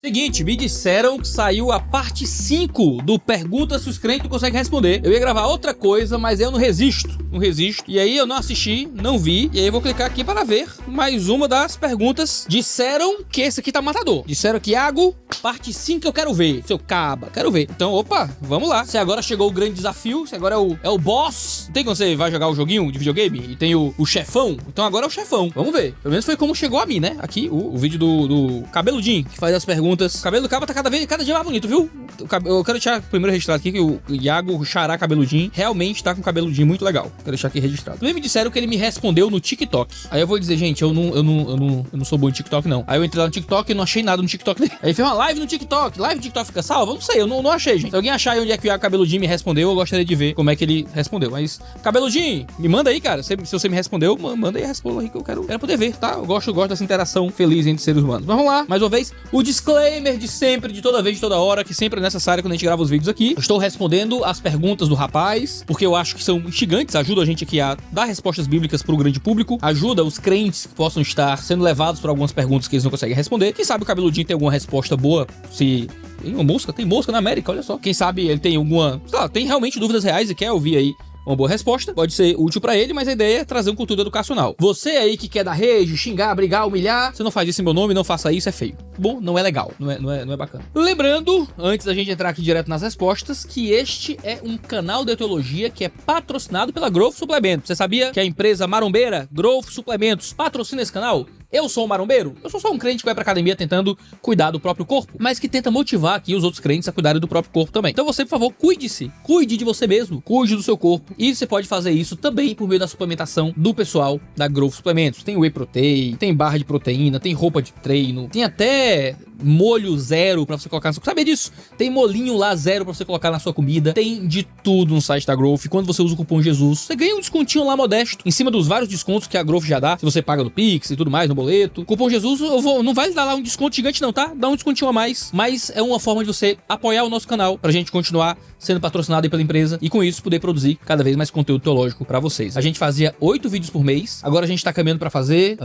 Seguinte, me disseram que saiu a parte 5 do Pergunta se os crentes não conseguem responder. Eu ia gravar outra coisa, mas eu não resisto. E aí eu não assisti, não vi. E aí eu vou clicar aqui para ver mais uma das perguntas. Disseram que esse aqui tá matador. Disseram que, Iago, parte 5 eu quero ver. Seu caba, quero ver. Então, opa, vamos lá. Se agora chegou o grande desafio, se agora é o boss. Não tem quando você vai jogar o joguinho de videogame e tem o chefão? Então agora é o chefão. Vamos ver. Pelo menos foi como chegou a mim, né? Aqui o vídeo do Cabeludinho, que faz as perguntas. O cabelo do cabo tá cada dia mais bonito, viu? Eu quero deixar primeiro registrado aqui que o Iago Xará Cabeludinho realmente tá com um cabeludinho muito legal. Quero deixar aqui registrado. Também me disseram que ele me respondeu no TikTok. Aí eu vou dizer, gente, eu não sou bom em TikTok, não. Aí eu entrei lá no TikTok e não achei nada no TikTok dele. Aí fez uma live no TikTok. Live no TikTok fica salva? Não sei, eu não achei, gente. Se alguém achar aí onde é que o Iago Cabeludinho me respondeu, eu gostaria de ver como é que ele respondeu. Mas, Cabeludinho, me manda aí, cara. Se você me respondeu, manda aí a resposta aí que eu quero poder ver, tá? Eu gosto dessa interação feliz entre seres humanos. Mas vamos lá, mais uma vez, o disclaimer de sempre, de toda vez, de toda hora, que sempre é necessário quando a gente grava os vídeos aqui. Eu estou respondendo as perguntas do rapaz, porque eu acho que são instigantes, ajuda a gente aqui a dar respostas bíblicas pro grande público, ajuda os crentes que possam estar sendo levados por algumas perguntas que eles não conseguem responder. Quem sabe o Cabeludinho tem alguma resposta boa, se... Tem mosca na América, olha só. Quem sabe ele tem alguma... Sei lá, tem realmente dúvidas reais e quer ouvir aí uma boa resposta, pode ser útil pra ele, mas a ideia é trazer um conteúdo educacional. Você aí que quer dar rage, xingar, brigar, humilhar, você não faz isso em meu nome, não faça isso, é feio. Bom, não é legal, não é bacana. Lembrando, antes da gente entrar aqui direto nas respostas, que este é um canal de teologia que é patrocinado pela Growth Suplementos. Você sabia que a empresa marombeira Growth Suplementos patrocina esse canal? Eu sou um marombeiro? Eu sou só um crente que vai pra academia tentando cuidar do próprio corpo, mas que tenta motivar aqui os outros crentes a cuidarem do próprio corpo também. Então você, por favor, cuide-se. Cuide de você mesmo. Cuide do seu corpo. E você pode fazer isso também por meio da suplementação do pessoal da Growth Suplementos. Tem whey protein, tem barra de proteína, tem roupa de treino, tem até molho zero pra você colocar na sua... Sabia disso? Tem molinho lá zero pra você colocar na sua comida. Tem de tudo no site da Growth. E quando você usa o cupom Jesus, você ganha um descontinho lá modesto, em cima dos vários descontos que a Growth já dá. Se você paga no Pix e tudo mais, no boleto. Cupom Jesus, não vai dar lá um desconto gigante não, tá? Dá um descontinho a mais. Mas é uma forma de você apoiar o nosso canal, pra gente continuar sendo patrocinado aí pela empresa. E com isso, poder produzir cada vez mais conteúdo teológico pra vocês. A gente fazia 8 vídeos por mês. Agora a gente tá caminhando pra fazer...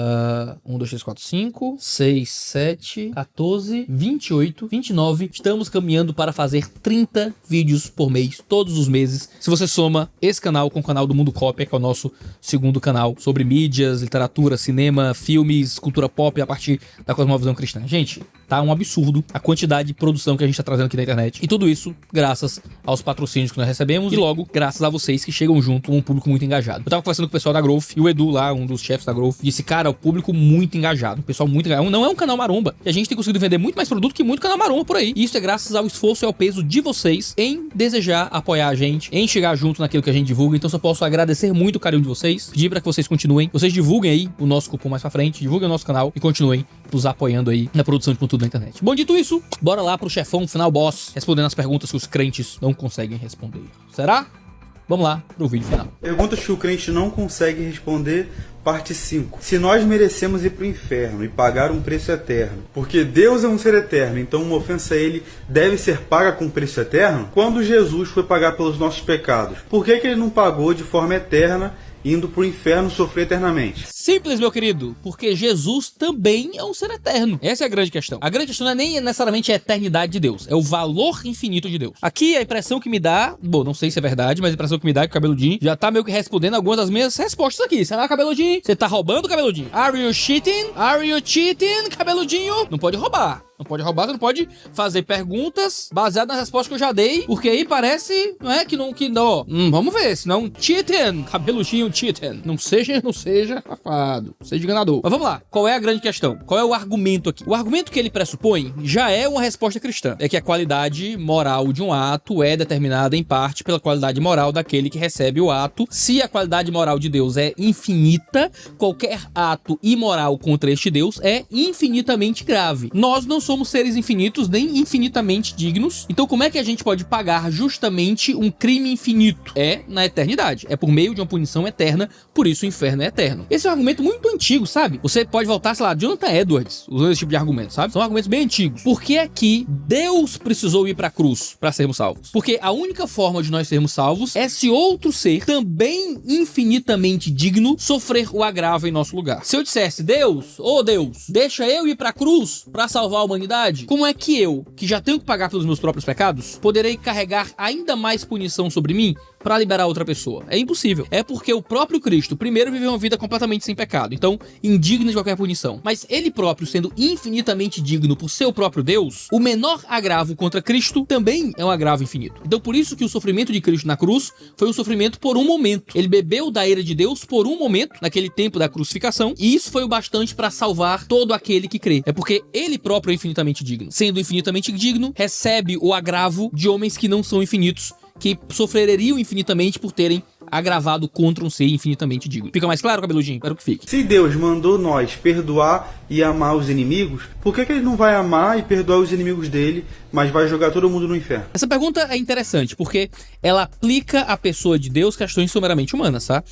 1, 2, 3, 4, 5, 6, 7, 14... 28, 29, estamos caminhando para fazer 30 vídeos por mês, todos os meses. Se você soma esse canal com o canal do Mundo Cópia, que é o nosso segundo canal sobre mídias, literatura, cinema, filmes, cultura pop a partir da cosmovisão cristã. Gente, tá um absurdo a quantidade de produção que a gente tá trazendo aqui na internet. E tudo isso graças aos patrocínios que nós recebemos e logo graças a vocês que chegam junto com um público muito engajado. Eu tava conversando com o pessoal da Growth e o Edu lá, um dos chefes da Growth, disse, cara, o público muito engajado, o pessoal muito engajado. Não é um canal maromba. E a gente tem conseguido vender muito mais produto que muito canal maromba por aí. E isso é graças ao esforço e ao peso de vocês em desejar apoiar a gente, em chegar junto naquilo que a gente divulga. Então só posso agradecer muito o carinho de vocês, pedir para que vocês continuem, vocês divulguem aí o nosso cupom mais pra frente, divulguem o nosso canal e continuem nos apoiando aí na produção de conteúdo na internet. Bom, dito isso, bora lá pro chefão final boss, respondendo as perguntas que os crentes não conseguem responder. Será? Vamos lá pro vídeo final. Perguntas que o crente não consegue responder, parte 5. Se nós merecemos ir para o inferno e pagar um preço eterno, porque Deus é um ser eterno, então uma ofensa a ele deve ser paga com preço eterno? Quando Jesus foi pagar pelos nossos pecados, por que ele não pagou de forma eterna, indo para o inferno sofrer eternamente? Simples, meu querido, porque Jesus também é um ser eterno. Essa é a grande questão. A grande questão não é nem necessariamente a eternidade de Deus, é o valor infinito de Deus. Aqui a impressão que me dá, bom, não sei se é verdade, mas a impressão que me dá é que o Cabeludinho já tá meio que respondendo algumas das minhas respostas aqui. Será, Cabeludinho? Você tá roubando, Cabeludinho? Are you cheating? Are you cheating, Cabeludinho? Não pode roubar. Não pode roubar, você não pode fazer perguntas baseadas nas respostas que eu já dei, porque aí parece, não é, que não, vamos ver, senão cheating, Cabeludinho cheating. Não seja safado, seja enganador. Mas vamos lá, qual é a grande questão? Qual é o argumento aqui? O argumento que ele pressupõe já é uma resposta cristã, é que a qualidade moral de um ato é determinada em parte pela qualidade moral daquele que recebe o ato. Se a qualidade moral de Deus é infinita, qualquer ato imoral contra este Deus é infinitamente grave. Nós não somos seres infinitos, nem infinitamente dignos. Então como é que a gente pode pagar justamente um crime infinito? É na eternidade. É por meio de uma punição eterna, por isso o inferno é eterno. Esse é o argumento muito antigo, sabe? Você pode voltar, sei lá, Jonathan Edwards usando esse tipo de argumento, sabe? São argumentos bem antigos. Por que é que Deus precisou ir pra cruz pra sermos salvos? Porque a única forma de nós sermos salvos é se outro ser, também infinitamente digno, sofrer o agravo em nosso lugar. Se eu dissesse, Deus, Deus, deixa eu ir pra cruz pra salvar a humanidade, como é que eu, que já tenho que pagar pelos meus próprios pecados, poderei carregar ainda mais punição sobre mim pra liberar outra pessoa? É impossível. É porque o próprio Cristo, primeiro, viveu uma vida completamente sem pecado, então indigno de qualquer punição. Mas ele próprio, sendo infinitamente digno por seu próprio Deus, o menor agravo contra Cristo também é um agravo infinito. Então por isso que o sofrimento de Cristo na cruz foi um sofrimento por um momento. Ele bebeu da ira de Deus por um momento, naquele tempo da crucificação, e isso foi o bastante para salvar todo aquele que crê. É porque ele próprio é infinitamente digno. Sendo infinitamente digno, recebe o agravo de homens que não são infinitos, que sofreriam infinitamente por terem agravado contra um ser infinitamente digno. Fica mais claro, cabeludinho? Espero que fique. Se Deus mandou nós perdoar e amar os inimigos, por que ele não vai amar e perdoar os inimigos dele, mas vai jogar todo mundo no inferno? Essa pergunta é interessante, porque ela aplica à pessoa de Deus questões meramente humanas, tá?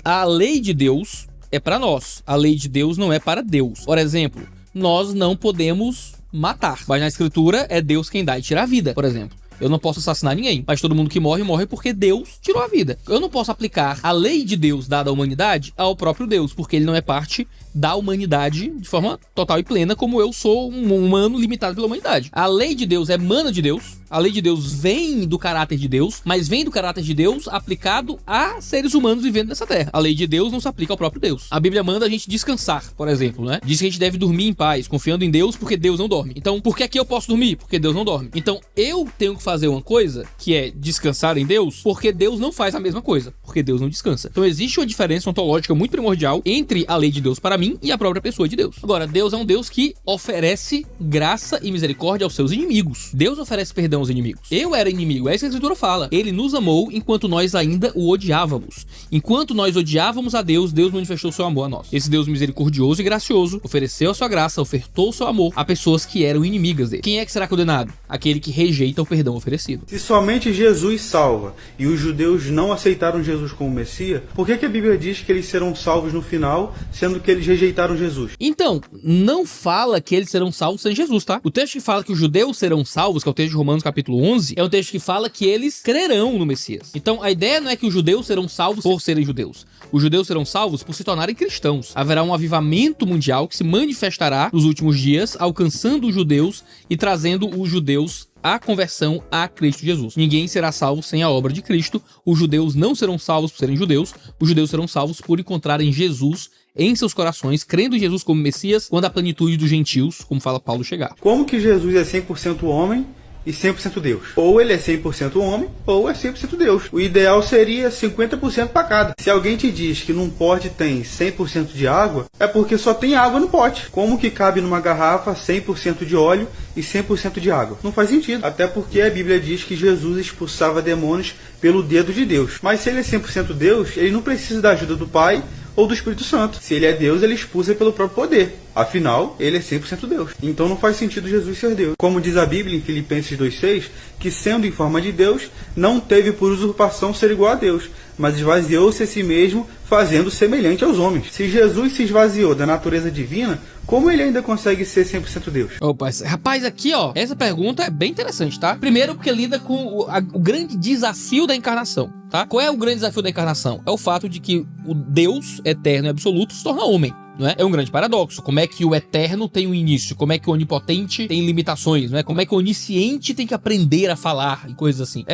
A lei de Deus é para nós. A lei de Deus não é para Deus. Por exemplo, nós não podemos matar, mas na escritura é Deus quem dá e tira a vida, por exemplo. Eu não posso assassinar ninguém, mas todo mundo que morre, morre porque Deus tirou a vida. Eu não posso aplicar a lei de Deus dada à humanidade ao próprio Deus, porque ele não é parte da humanidade de forma total e plena, como eu sou um humano limitado pela humanidade. A lei de Deus é mana de Deus, a lei de Deus vem do caráter de Deus, mas vem do caráter de Deus aplicado a seres humanos vivendo nessa terra. A lei de Deus não se aplica ao próprio Deus. A Bíblia manda a gente descansar, por exemplo, né? Diz que a gente deve dormir em paz, confiando em Deus, porque Deus não dorme. Então, por que aqui eu posso dormir? Porque Deus não dorme. Então, eu tenho que fazer uma coisa, que é descansar em Deus, porque Deus não faz a mesma coisa, porque Deus não descansa. Então, existe uma diferença ontológica muito primordial entre a lei de Deus para mim e a própria pessoa de Deus. Agora, Deus é um Deus que oferece graça e misericórdia aos seus inimigos. Deus oferece perdão aos inimigos. Eu era inimigo, é isso que a Escritura fala. Ele nos amou enquanto nós ainda o odiávamos. Enquanto nós odiávamos a Deus, Deus manifestou seu amor a nós. Esse Deus misericordioso e gracioso ofereceu a sua graça, ofertou o seu amor a pessoas que eram inimigas dele. Quem é que será condenado? Aquele que rejeita o perdão oferecido. Se somente Jesus salva e os judeus não aceitaram Jesus como Messias, por que a Bíblia diz que eles serão salvos no final, sendo que eles rejeitaram Jesus? Então, não fala que eles serão salvos sem Jesus, tá? O texto que fala que os judeus serão salvos, que é o texto de Romanos capítulo 11, é um texto que fala que eles crerão no Messias. Então, a ideia não é que os judeus serão salvos por serem judeus. Os judeus serão salvos por se tornarem cristãos. Haverá um avivamento mundial que se manifestará nos últimos dias, alcançando os judeus e trazendo os judeus a conversão a Cristo Jesus. Ninguém será salvo sem a obra de Cristo. Os judeus não serão salvos por serem judeus. Os judeus serão salvos por encontrarem Jesus em seus corações, crendo em Jesus como Messias, quando a plenitude dos gentios, como fala Paulo, chegar. Como que Jesus é 100% homem e 100% Deus? Ou ele é 100% homem, ou é 100% Deus. O ideal seria 50% para cada. Se alguém te diz que num pote tem 100% de água, é porque só tem água no pote. Como que cabe numa garrafa 100% de óleo e 100% de água? Não faz sentido. Até porque a Bíblia diz que Jesus expulsava demônios pelo dedo de Deus. Mas se ele é 100% Deus, ele não precisa da ajuda do Pai ou do Espírito Santo. Se ele é Deus, ele expulsa pelo próprio poder. Afinal, ele é 100% Deus. Então não faz sentido Jesus ser Deus. Como diz a Bíblia em Filipenses 2,6, que sendo em forma de Deus, não teve por usurpação ser igual a Deus, mas esvaziou-se a si mesmo, fazendo semelhante aos homens. Se Jesus se esvaziou da natureza divina, como ele ainda consegue ser 100% Deus? Opa, rapaz, aqui ó, essa pergunta é bem interessante, tá? Primeiro porque lida com o grande desafio da encarnação, tá? Qual é o grande desafio da encarnação? É o fato de que o Deus eterno e absoluto se torna homem. Não é? É um grande paradoxo. Como é que o eterno tem um início? Como é que o onipotente tem limitações? Não é? Como é que o onisciente tem que aprender a falar e coisas assim?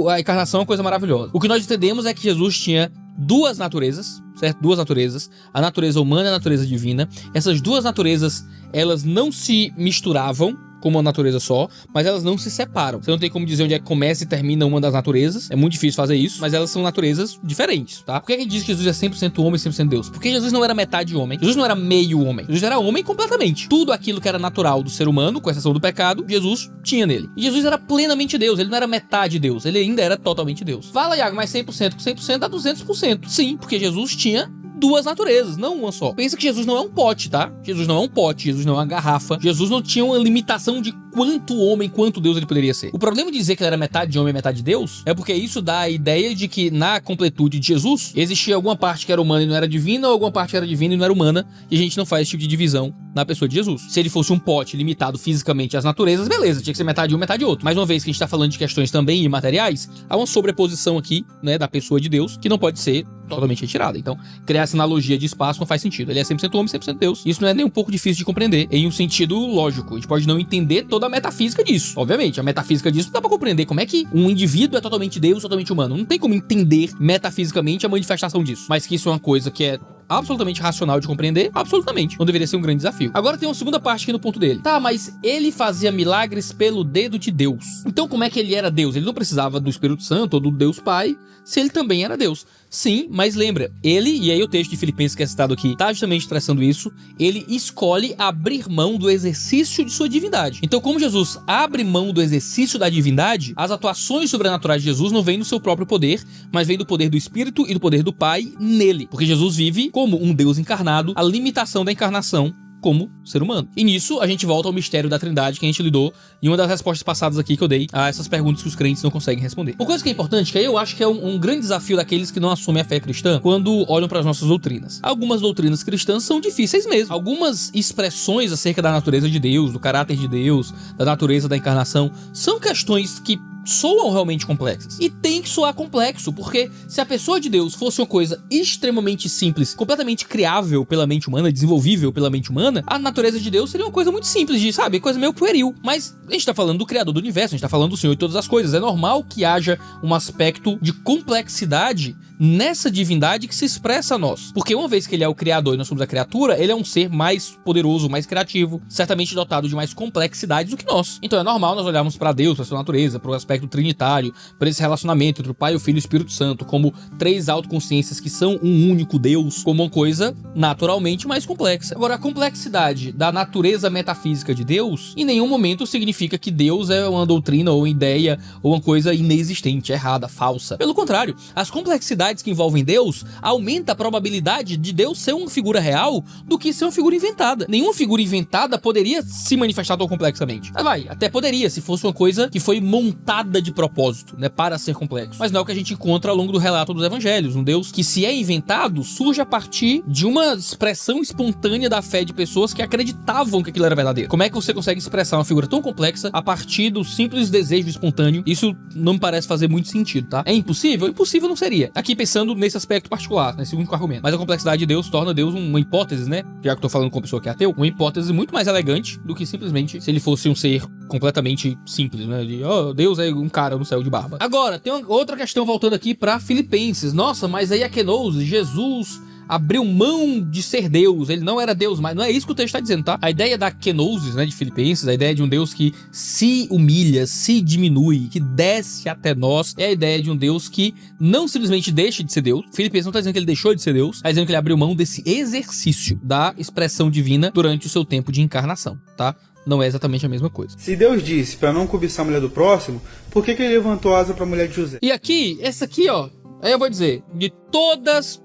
A encarnação é uma coisa maravilhosa. O que nós entendemos é que Jesus tinha duas naturezas, certo? Duas naturezas, a natureza humana e a natureza divina. Essas duas naturezas, elas não se misturavam como uma natureza só, mas elas não se separam. Você não tem como dizer onde é que começa e termina uma das naturezas. É muito difícil fazer isso, mas elas são naturezas diferentes, tá? Por que a gente diz que Jesus é 100% homem e 100% Deus? Porque Jesus não era metade homem. Jesus não era meio homem. Jesus era homem completamente. Tudo aquilo que era natural do ser humano, com exceção do pecado, Jesus tinha nele. E Jesus era plenamente Deus. Ele não era metade Deus. Ele ainda era totalmente Deus. Fala, Iago, mas 100% com 100% dá 200%. Sim, porque Jesus tinha duas naturezas, não uma só. Pensa que Jesus não é um pote, tá? Jesus não é um pote, Jesus não é uma garrafa. Jesus não tinha uma limitação de quanto homem, quanto Deus ele poderia ser. O problema de dizer que ele era metade homem e metade Deus é porque isso dá a ideia de que na completude de Jesus existia alguma parte que era humana e não era divina, ou alguma parte que era divina e não era humana, e a gente não faz esse tipo de divisão na pessoa de Jesus. Se ele fosse um pote limitado fisicamente às naturezas, beleza, tinha que ser metade um, metade outro. Mas uma vez que a gente tá falando de questões também imateriais, há uma sobreposição aqui, né, da pessoa de Deus, que não pode ser totalmente retirada. Então, criar essa analogia de espaço não faz sentido. Ele é 100% homem, 100% Deus. Isso não é nem um pouco difícil de compreender em um sentido lógico. A gente pode não entender toda a metafísica disso. Obviamente, a metafísica disso não dá pra compreender como é que um indivíduo é totalmente Deus, totalmente humano. Não tem como entender metafisicamente a manifestação disso. Mas que isso é uma coisa que é absolutamente racional de compreender, absolutamente. Não deveria ser um grande desafio. Agora tem uma segunda parte aqui no ponto dele. Tá, mas ele fazia milagres pelo dedo de Deus. Então como é que ele era Deus? Ele não precisava do Espírito Santo ou do Deus Pai, se ele também era Deus. Sim, mas lembra, ele, e aí o texto de Filipenses que é citado aqui, tá justamente expressando isso, ele escolhe abrir mão do exercício de sua divindade. Então como Jesus abre mão do exercício da divindade, as atuações sobrenaturais de Jesus não vêm do seu próprio poder, mas vêm do poder do Espírito e do poder do Pai nele. Porque Jesus vive como um Deus encarnado, a limitação da encarnação como ser humano. E nisso a gente volta ao mistério da Trindade que a gente lidou em uma das respostas passadas aqui que eu dei a essas perguntas que os crentes não conseguem responder. Uma coisa que é importante, que aí eu acho que é um grande desafio daqueles que não assumem a fé cristã quando olham para as nossas doutrinas. Algumas doutrinas cristãs são difíceis mesmo. Algumas expressões acerca da natureza de Deus, do caráter de Deus, da natureza da encarnação, são questões que soam realmente complexas. E tem que soar complexo, porque se a pessoa de Deus fosse uma coisa extremamente simples, completamente criável pela mente humana, desenvolvível pela mente humana, a natureza de Deus seria uma coisa muito simples de, sabe, coisa meio pueril. Mas a gente tá falando do Criador do Universo, a gente tá falando do Senhor de todas as coisas. É normal que haja um aspecto de complexidade nessa divindade que se expressa a nós. Porque uma vez que ele é o Criador e nós somos a criatura, ele é um ser mais poderoso, mais criativo, certamente dotado de mais complexidades do que nós. Então é normal nós olharmos pra Deus, pra sua natureza, pro aspecto trinitário, para esse relacionamento entre o Pai, o Filho e o Espírito Santo, como três autoconsciências que são um único Deus, como uma coisa naturalmente mais complexa. Agora, a complexidade da natureza metafísica de Deus, em nenhum momento significa que Deus é uma doutrina ou uma ideia ou uma coisa inexistente, errada, falsa. Pelo contrário, as complexidades que envolvem Deus aumenta a probabilidade de Deus ser uma figura real do que ser uma figura inventada. Nenhuma figura inventada poderia se manifestar tão complexamente. Até poderia, se fosse uma coisa que foi montada de propósito, né, para ser complexo. Mas não é o que a gente encontra ao longo do relato dos evangelhos. Um Deus que, se é inventado, surge a partir de uma expressão espontânea da fé de pessoas que acreditavam que aquilo era verdadeiro. Como é que você consegue expressar uma figura tão complexa a partir do simples desejo espontâneo? Isso não me parece fazer muito sentido, tá? É impossível? Impossível não seria. Aqui pensando nesse aspecto particular, nesse único argumento. Mas a complexidade de Deus torna Deus uma hipótese, né? Já que eu tô falando com uma pessoa que é ateu, uma hipótese muito mais elegante do que simplesmente se ele fosse um ser completamente simples, né? De, Deus é um cara no céu de barba. Agora, tem uma outra questão voltando aqui pra Filipenses. Nossa, mas aí a kenosis, Jesus abriu mão de ser Deus, ele não era Deus mais. Não é isso que o texto está dizendo, tá? A ideia da kenosis, né, de Filipenses, a ideia de um Deus que se humilha, se diminui, que desce até nós, é a ideia de um Deus que não simplesmente deixa de ser Deus. Filipenses não está dizendo que ele deixou de ser Deus, está dizendo que ele abriu mão desse exercício da expressão divina durante o seu tempo de encarnação, tá? Não é exatamente a mesma coisa. Se Deus disse para não cobiçar a mulher do próximo, por que ele levantou asa para a mulher de José? E aqui, essa aqui, ó, aí eu vou dizer, de todas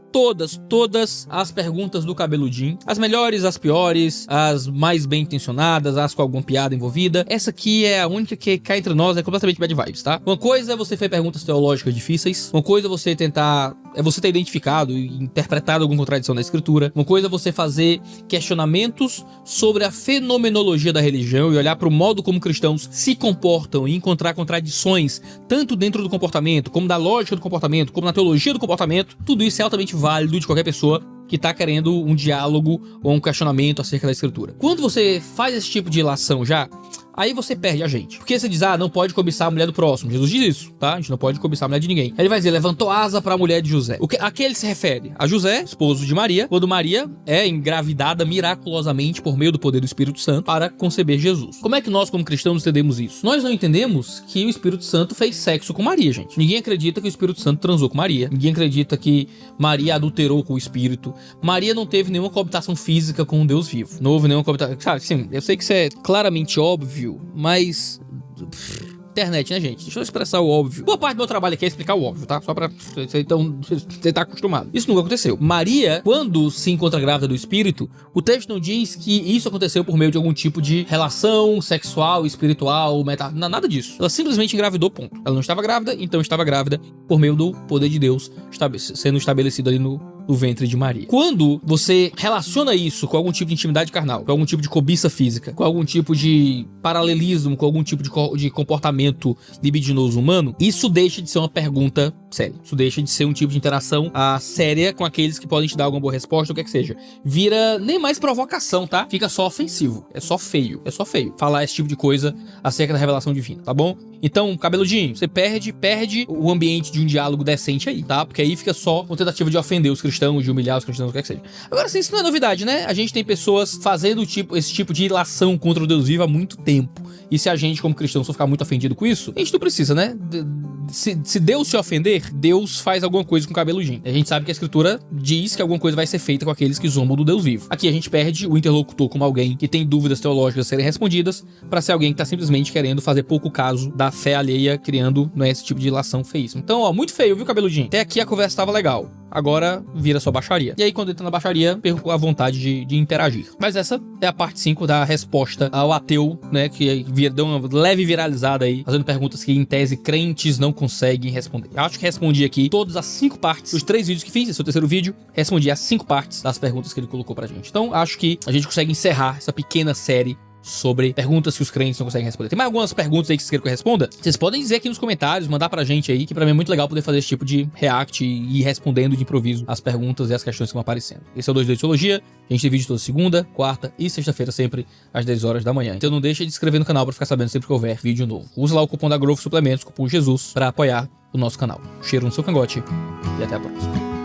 as perguntas do cabeludinho, as melhores, as piores, as mais bem intencionadas, as com alguma piada envolvida, essa aqui é a única que cá entre nós é completamente bad vibes, tá? Uma coisa é você fazer perguntas teológicas difíceis, uma coisa é você tentar, você ter identificado e interpretado alguma contradição na escritura, uma coisa é você fazer questionamentos sobre a fenomenologia da religião e olhar para o modo como cristãos se comportam e encontrar contradições, tanto dentro do comportamento, como da lógica do comportamento, como na teologia do comportamento. Tudo isso é altamente válido de qualquer pessoa que tá querendo um diálogo ou um questionamento acerca da escritura. Quando você faz esse tipo de ilação já, aí você perde a gente. Porque você diz, não pode cobiçar a mulher do próximo. Jesus diz isso, tá? A gente não pode cobiçar a mulher de ninguém. Aí ele vai dizer, levantou asa para a mulher de José. A que ele se refere? A José, esposo de Maria, quando Maria é engravidada miraculosamente por meio do poder do Espírito Santo para conceber Jesus. Como é que nós, como cristãos, entendemos isso? Nós não entendemos que o Espírito Santo fez sexo com Maria, gente. Ninguém acredita que o Espírito Santo transou com Maria. Ninguém acredita que Maria adulterou com o Espírito. Maria não teve nenhuma coabitação física com um Deus vivo. Não houve nenhuma coabitação... Sabe, sim, eu sei que isso é claramente óbvio, mas... internet, né, gente? Deixa eu expressar o óbvio. Boa parte do meu trabalho aqui é explicar o óbvio, tá? Só pra você tá acostumado. Isso nunca aconteceu. Maria, quando se encontra grávida do Espírito, o texto não diz que isso aconteceu por meio de algum tipo de relação sexual, espiritual, nada disso. Ela simplesmente engravidou, ponto. Ela não estava grávida, então estava grávida por meio do poder de Deus sendo estabelecido ali no ventre de Maria. Quando você relaciona isso com algum tipo de intimidade carnal, com algum tipo de cobiça física, com algum tipo de paralelismo, com algum tipo de comportamento libidinoso humano, isso deixa de ser uma pergunta séria. Isso deixa de ser um tipo de interação séria com aqueles que podem te dar alguma boa resposta, ou o que é que seja. Vira nem mais provocação, tá? Fica só ofensivo. É só feio. É só feio falar esse tipo de coisa acerca da revelação divina, tá bom? Então, cabeludinho, você perde o ambiente de um diálogo decente aí, tá? Porque aí fica só uma tentativa de ofender os cristãos, de humilhar os cristãos, o que é que seja. Agora, sim, isso não é novidade, né? A gente tem pessoas fazendo esse tipo de ilação contra o Deus vivo há muito tempo. E se a gente, como cristão, só ficar muito ofendido com isso, a gente não precisa, né? Se Deus se ofender, Deus faz alguma coisa com o cabeludinho. A gente sabe que a Escritura diz que alguma coisa vai ser feita com aqueles que zombam do Deus vivo. Aqui a gente perde o interlocutor como alguém que tem dúvidas teológicas a serem respondidas, pra ser alguém que tá simplesmente querendo fazer pouco caso da fé alheia, criando, né, esse tipo de ilação feíssima. Então, ó, muito feio, viu, cabeludinho? Até aqui a conversa tava legal. Agora vira só baixaria. E aí, quando entra na baixaria, perco a vontade de interagir. Mas essa é a parte 5 da resposta ao ateu, né? Que deu uma leve viralizada aí, fazendo perguntas que, em tese, crentes não conseguem responder. Eu acho que respondi aqui todas as 5 partes dos 3 vídeos que fiz. Esse é o terceiro vídeo. Respondi as 5 partes das perguntas que ele colocou pra gente. Então, acho que a gente consegue encerrar essa pequena série sobre perguntas que os crentes não conseguem responder. Tem mais algumas perguntas aí que vocês querem que eu responda? Vocês podem dizer aqui nos comentários, mandar pra gente aí, que pra mim é muito legal poder fazer esse tipo de react e ir respondendo de improviso as perguntas e as questões que vão aparecendo. Esse é o 2 de Teologia. A gente tem vídeo toda segunda, quarta e sexta-feira, sempre às 10 horas da manhã. Então não deixa de se inscrever no canal pra ficar sabendo sempre que houver vídeo novo. Usa lá o cupom da Growth Suplementos, cupom Jesus, pra apoiar o nosso canal. Cheiro no seu cangote e até a próxima.